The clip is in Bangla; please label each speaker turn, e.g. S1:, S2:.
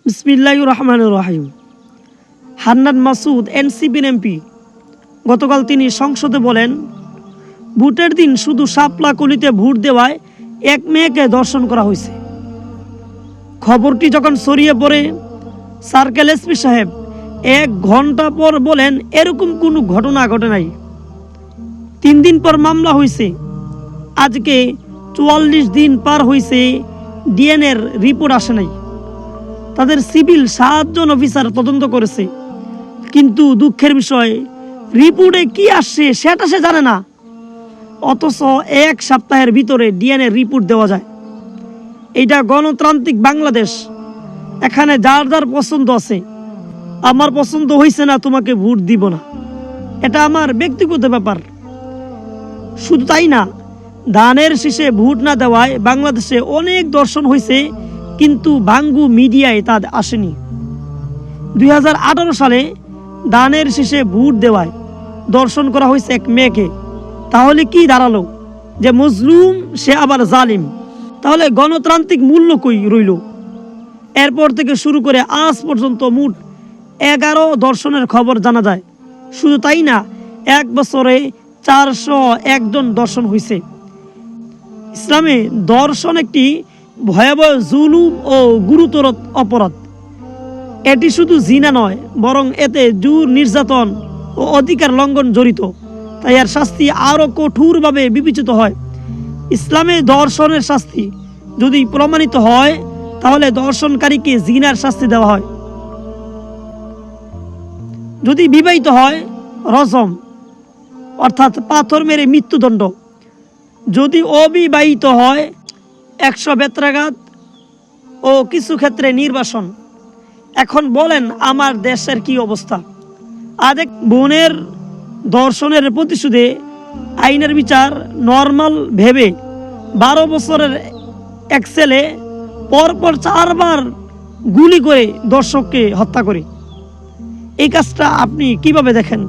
S1: বিসমিল্লাহির রহমানির রহিম। হান্নান মাসুদ এনসিপির এমপি গতকাল তিনি সংসদে বলেন, ভোটের দিন শুধু শাপলা কলিতে ভোট দেওয়ায় এক মেয়েকে ধর্ষণ করা হয়েছে। খবরটি যখন ছড়িয়ে পড়ে, সার্কেল এসপি সাহেব 1 ঘন্টা পর বলেন, এরকম কোনো ঘটনা ঘটে নাই। 3 দিন পর মামলা হয়েছে। আজকে 44 দিন পার হয়েছে, ডিএনএর রিপোর্ট আসে নাই। তাদের সিভিল 7 জন অফিসার তদন্ত করেছে, কিন্তু দুঃখের বিষয় রিপোর্টে কি আসছে সেটা সে জানে না। অথচ 1 সপ্তাহের ভিতরে ডিএনএ রিপোর্ট দেওয়া যায়। এটা গণতান্ত্রিক বাংলাদেশ। এখানে যার যার পছন্দ আছে। আমার পছন্দ হয়েছে না, তোমাকে ভোট দিব না, এটা আমার ব্যক্তিগত ব্যাপার। শুধু তাই না, ধানের শীষে ভোট না দেওয়ায় বাংলাদেশে অনেক ধর্ষণ হয়েছে, কিন্তু বাঙ্গু মিডিয়ায় তা আসেনি। 2018 সালে ধানের শীষে ভোট দেওয়ায় ধর্ষণ করা হয়েছে এক মেয়েকে। তাহলে কি দাঁড়ালো? যে মজলুম সে আবার জালিম। তাহলে গণতান্ত্রিক মূল্য কই রইল? এরপর থেকে শুরু করে আজ পর্যন্ত মোট 11 ধর্ষণের খবর জানা যায়। শুধু তাই না, 1 বছরে 401 জন ধর্ষণ হয়েছে। ইসলামে ধর্ষণ একটি ভয়াবহ জুলুম ও গুরুতর অপরাধ। এটি শুধু জিনা নয়, বরং এতে জোর, নির্যাতন ও অধিকার লঙ্ঘন জড়িত। তাই এর শাস্তি আরও কঠোরভাবে বিবেচিত হয়। ইসলামে ধর্ষণের শাস্তি যদি প্রমাণিত হয়, তাহলে ধর্ষণকারীকে জিনার শাস্তি দেওয়া হয়। যদি বিবাহিত হয়, রজম অর্থাৎ পাথর মেরে মৃত্যুদণ্ড। যদি অবিবাহিত হয়, 100 বেত্রাঘাত ও কিছু ক্ষেত্রে নির্বাসন। এখন বলেন আমার দেশের কি অবস্থা? আজ এক বোনের ধর্ষণের প্রতিশোধে আইনের বিচার নর্মাল ভেবে 12 বছরের এক ছেলে পরপর 4 বার গুলি করে দর্শককে হত্যা করে। এই কাজটা আপনি কিভাবে দেখেন?